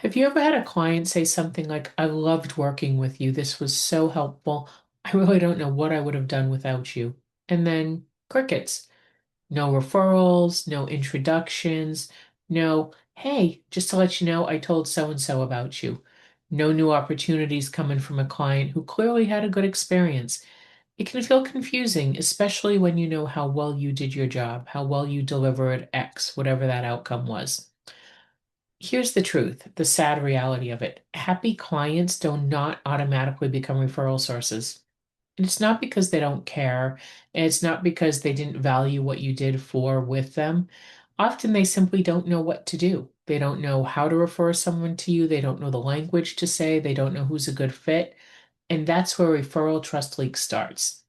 Have you ever had a client say something like, I loved working with you. This was so helpful. I really don't know what I would have done without you. And then crickets. No referrals, no introductions, no, hey, just to let you know, I told so and so about you. No new opportunities coming from a client who clearly had a good experience. It can feel confusing, especially when you know how well you did your job, how well you delivered X, whatever that outcome was. Here's the truth, the sad reality of it. Happy clients do not automatically become referral sources. And it's not because they don't care, and it's not because they didn't value what you did for with them. Often they simply don't know what to do. They don't know how to refer someone to you. They don't know the language to say. They don't know who's a good fit. And that's where referral trust leak starts.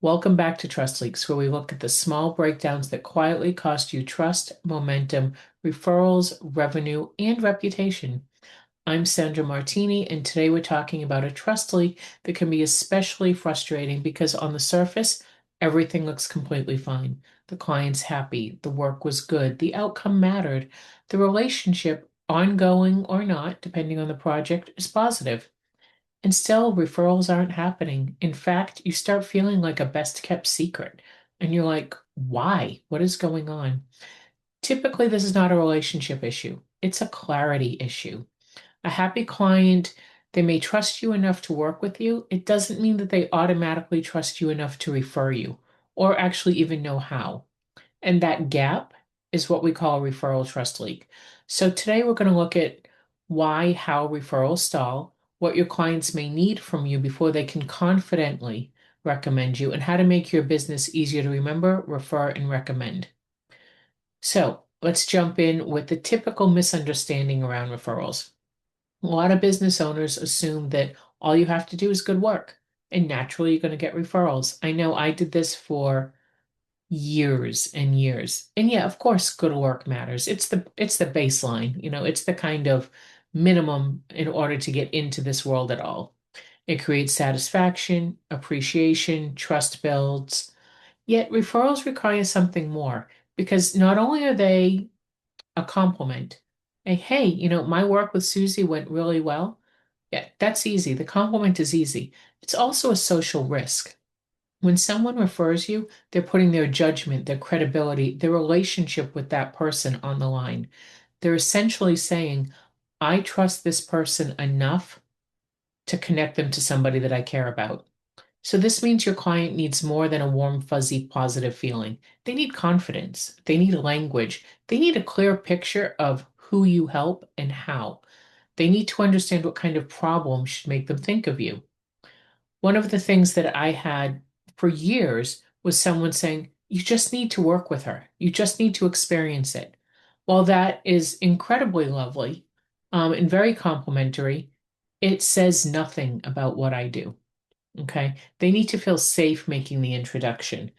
Welcome back to Trust Leaks, where we look at the small breakdowns that quietly cost you trust, momentum, referrals, revenue, and reputation. I'm Sandra Martini, and today we're talking about a trust leak that can be especially frustrating because on the surface, everything looks completely fine. The client's happy, the work was good, the outcome mattered, the relationship, ongoing or not, depending on the project, is positive. And still, referrals aren't happening. In fact, you start feeling like a best kept secret. And you're like, why? What is going on? Typically, this is not a relationship issue, it's a clarity issue. A happy client, they may trust you enough to work with you. It doesn't mean that they automatically trust you enough to refer you or actually even know how. And that gap is what we call a referral trust leak. So today we're going to look at why, how referrals stall, what your clients may need from you before they can confidently recommend you, and how to make your business easier to remember, refer, and recommend. So let's jump in with the typical misunderstanding around referrals. A lot of business owners assume that all you have to do is good work, and naturally you're going to get referrals. I know I did this for years and years. And yeah, of course, good work matters. It's the baseline, it's the kind of minimum in order to get into this world at all. It creates satisfaction, appreciation, trust builds. Yet referrals require something more because not only are they a compliment. Hey, my work with Susie went really well. Yeah, that's easy. The compliment is easy. It's also a social risk. When someone refers you, they're putting their judgment, their credibility, their relationship with that person on the line. They're essentially saying, I trust this person enough to connect them to somebody that I care about. So this means your client needs more than a warm, fuzzy, positive feeling. They need confidence. They need language. They need a clear picture of who you help and how. They need to understand what kind of problem should make them think of you. One of the things that I had for years was someone saying, you just need to work with her. You just need to experience it. While that is incredibly lovely, and very complimentary, it says nothing about what I do. Okay. They need to feel safe making the introduction.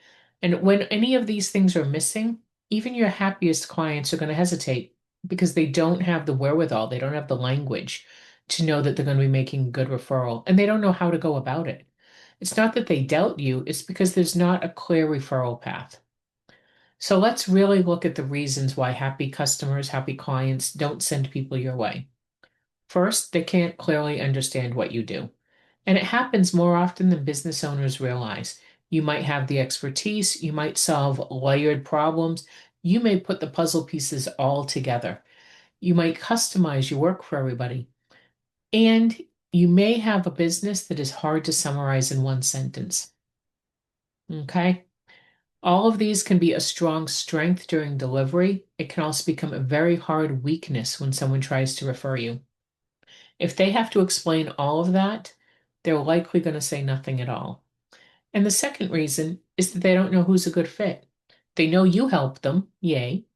And when any of these things are missing, even your happiest clients are going to hesitate because they don't have the wherewithal, they don't have the language to know that they're going to be making a good referral, and they don't know how to go about it. It's not that they doubt you, it's because there's not a clear referral path. So let's really look at the reasons why happy customers, happy clients don't send people your way. First, they can't clearly understand what you do. And it happens more often than business owners realize. You might have the expertise, you might solve layered problems, you may put the puzzle pieces all together. You might customize your work for everybody. And you may have a business that is hard to summarize in one sentence. Okay? All of these can be a strong strength during delivery. It can also become a very hard weakness when someone tries to refer you. If they have to explain all of that, they're likely going to say nothing at all. And the second reason is that they don't know who's a good fit. They know you help them, yay,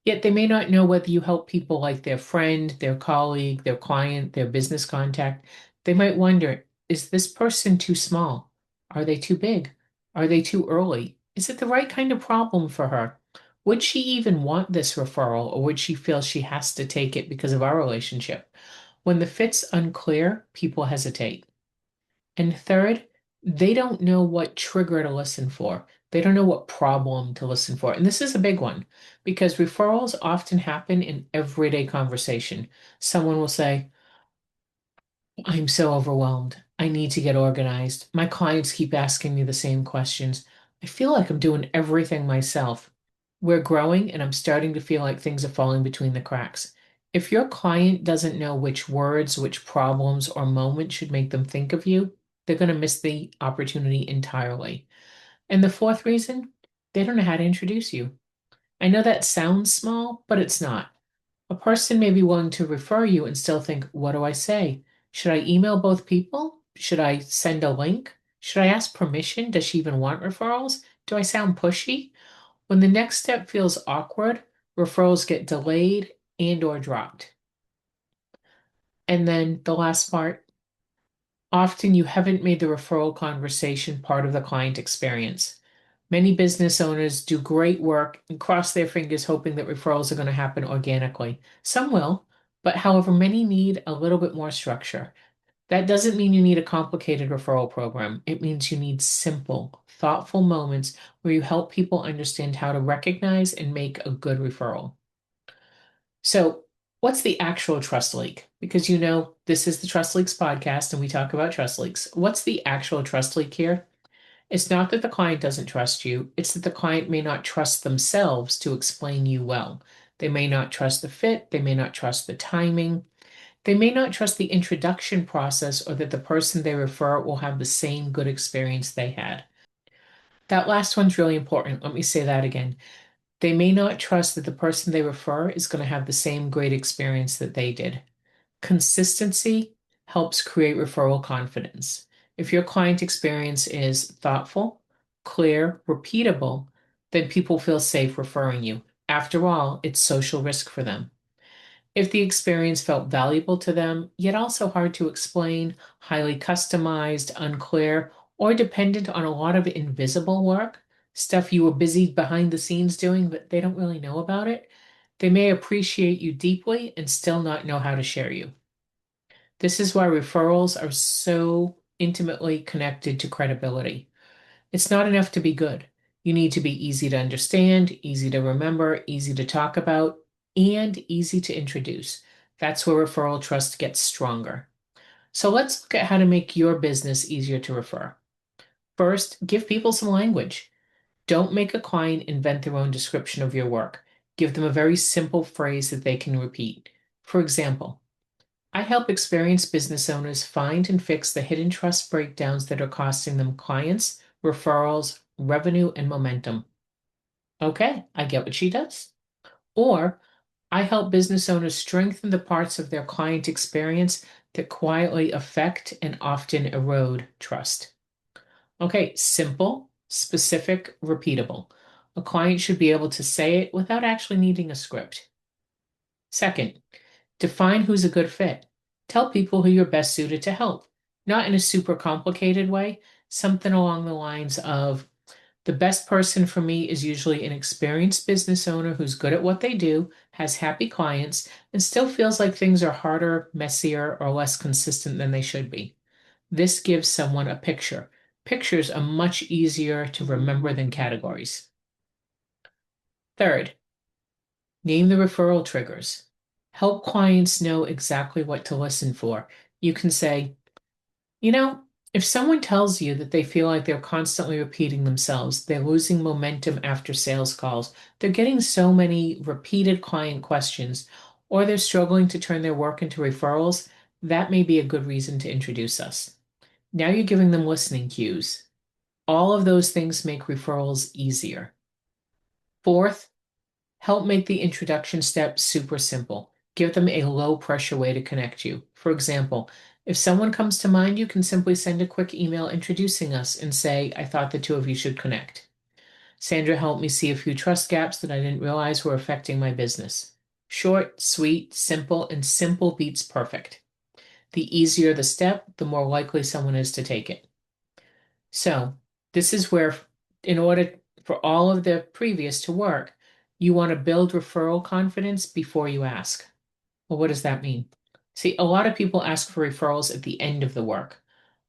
yet they may not know whether you help people like their friend, their colleague, their client, their business contact. They might wonder, is this person too small? Are they too big? Are they too early? Is it the right kind of problem for her? Would she even want this referral, or would she feel she has to take it because of our relationship? When the fit's unclear, people hesitate. And third, They don't know what trigger to listen for. They don't know what problem to listen for. And this is a big one because referrals often happen in everyday conversation. Someone will say, I'm so overwhelmed. I need to get organized. My clients keep asking me the same questions. I feel like I'm doing everything myself. We're growing, and I'm starting to feel like things are falling between the cracks. If your client doesn't know which words, which problems, or moments should make them think of you, they're going to miss the opportunity entirely. And the fourth reason, they don't know how to introduce you. I know that sounds small, but it's not. A person may be willing to refer you and still think, what do I say? Should I email both people? Should I send a link? Should I ask permission? Does she even want referrals? Do I sound pushy? When the next step feels awkward, referrals get delayed and or dropped. And then the last part, often you haven't made the referral conversation part of the client experience. Many business owners do great work and cross their fingers hoping that referrals are going to happen organically. Some will, but however, many need a little bit more structure. That doesn't mean you need a complicated referral program. It means you need simple, thoughtful moments where you help people understand how to recognize and make a good referral. So, what's the actual trust leak? Because this is the Trust Leaks podcast and we talk about trust leaks. What's the actual trust leak here? It's not that the client doesn't trust you, it's that the client may not trust themselves to explain you well. They may not trust the fit, they may not trust the timing, they may not trust the introduction process or that the person they refer will have the same good experience they had. That last one's really important. Let me say that again. They may not trust that the person they refer is going to have the same great experience that they did. Consistency helps create referral confidence. If your client experience is thoughtful, clear, repeatable, then people feel safe referring you. After all, it's social risk for them. If the experience felt valuable to them, yet also hard to explain, highly customized, unclear, or dependent on a lot of invisible work, stuff you were busy behind the scenes doing, but they don't really know about it, they may appreciate you deeply and still not know how to share you. This is why referrals are so intimately connected to credibility. It's not enough to be good. You need to be easy to understand, easy to remember, easy to talk about, and easy to introduce. That's where referral trust gets stronger. So let's look at how to make your business easier to refer. First, give people some language. Don't make a client invent their own description of your work. Give them a very simple phrase that they can repeat. For example, I help experienced business owners find and fix the hidden trust breakdowns that are costing them clients, referrals, revenue, and momentum. Okay, I get what she does. Or I help business owners strengthen the parts of their client experience that quietly affect and often erode trust. Okay, simple, specific, repeatable. A client should be able to say it without actually needing a script. Second, define who's a good fit. Tell people who you're best suited to help, not in a super complicated way, something along the lines of the best person for me is usually an experienced business owner who's good at what they do, has happy clients, and still feels like things are harder, messier, or less consistent than they should be. This gives someone a picture. Pictures are much easier to remember than categories. Third, name the referral triggers. Help clients know exactly what to listen for. You can say, you know, if someone tells you that they feel like they're constantly repeating themselves, they're losing momentum after sales calls, they're getting so many repeated client questions, or they're struggling to turn their work into referrals, that may be a good reason to introduce us. Now you're giving them listening cues. All of those things make referrals easier. Fourth, help make the introduction step super simple. Give them a low pressure way to connect you. For example, if someone comes to mind, you can simply send a quick email introducing us and say, I thought the two of you should connect. Sandra helped me see a few trust gaps that I didn't realize were affecting my business. Short, sweet, simple, and simple beats perfect. The easier the step, the more likely someone is to take it. So, this is where, in order for all of the previous to work, you want to build referral confidence before you ask. Well, what does that mean? See, a lot of people ask for referrals at the end of the work.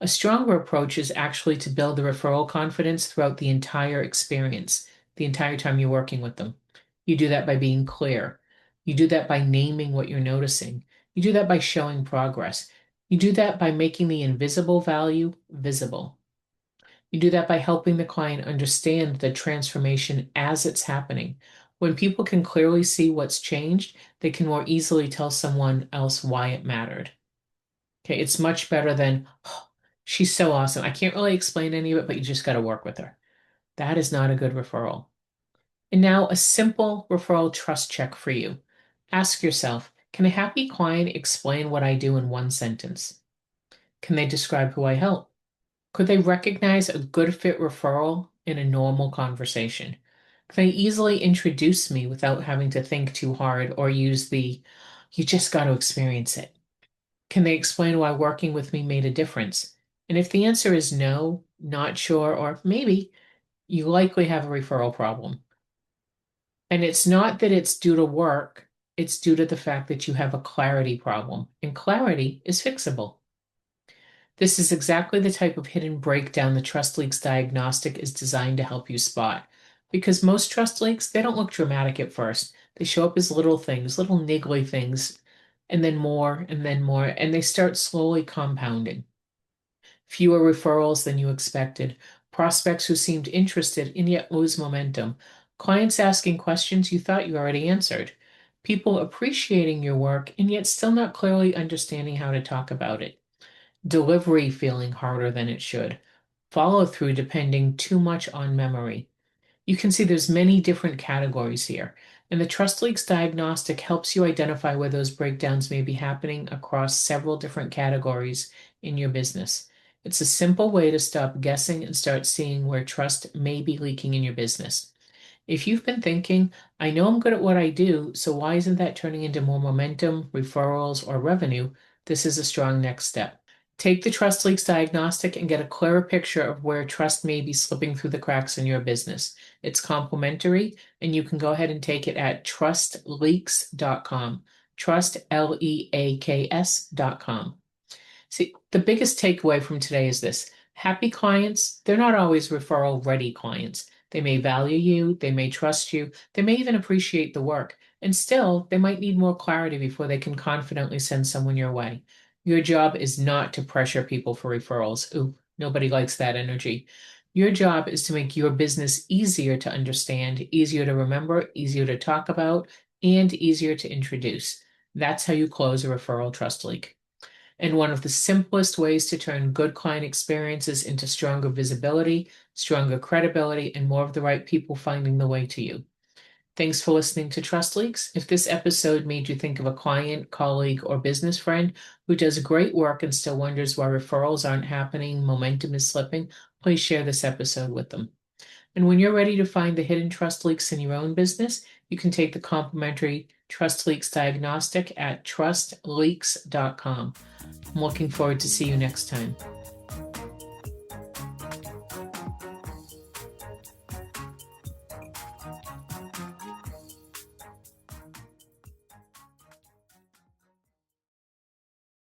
A stronger approach is actually to build the referral confidence throughout the entire experience, the entire time you're working with them. You do that by being clear. You do that by naming what you're noticing. You do that by showing progress. You do that by making the invisible value visible. You do that by helping the client understand the transformation as it's happening. When people can clearly see what's changed, they can more easily tell someone else why it mattered. Okay, it's much better than, "Oh, she's so awesome. I can't really explain any of it, but you just got to work with her." That is not a good referral. And now a simple referral trust check for you. Ask yourself, can a happy client explain what I do in one sentence? Can they describe who I help? Could they recognize a good fit referral in a normal conversation? Can they easily introduce me without having to think too hard or use the, you just got to experience it? Can they explain why working with me made a difference? And if the answer is no, not sure, or maybe, you likely have a referral problem. And it's not that it's due to work, it's due to the fact that you have a clarity problem, and clarity is fixable. This is exactly the type of hidden breakdown the Trust Leaks Diagnostic is designed to help you spot. Because most trust leaks, they don't look dramatic at first. They show up as little things, little niggly things, and then more, and they start slowly compounding. Fewer referrals than you expected, prospects who seemed interested and yet lose momentum, clients asking questions you thought you already answered, people appreciating your work and yet still not clearly understanding how to talk about it, delivery feeling harder than it should, follow through depending too much on memory. You can see there's many different categories here, and the Trust Leaks Diagnostic helps you identify where those breakdowns may be happening across several different categories in your business. It's a simple way to stop guessing and start seeing where trust may be leaking in your business. If you've been thinking, I know I'm good at what I do, so why isn't that turning into more momentum, referrals, or revenue? This is a strong next step. Take the Trust Leaks Diagnostic and get a clearer picture of where trust may be slipping through the cracks in your business. It's complimentary, and you can go ahead and take it at trustleaks.com. Trust, Leaks.com. See, the biggest takeaway from today is this. Happy clients, they're not always referral ready clients. They may value you, they may trust you, they may even appreciate the work, and still, they might need more clarity before they can confidently send someone your way. Your job is not to pressure people for referrals. Ooh, nobody likes that energy. Your job is to make your business easier to understand, easier to remember, easier to talk about, and easier to introduce. That's how you close a referral trust leak. And one of the simplest ways to turn good client experiences into stronger visibility, stronger credibility, and more of the right people finding the way to you. Thanks for listening to Trust Leaks. If this episode made you think of a client, colleague, or business friend who does great work and still wonders why referrals aren't happening, momentum is slipping, please share this episode with them. And when you're ready to find the hidden trust leaks in your own business, you can take the complimentary Trust Leaks Diagnostic at trustleaks.com. I'm looking forward to see you next time.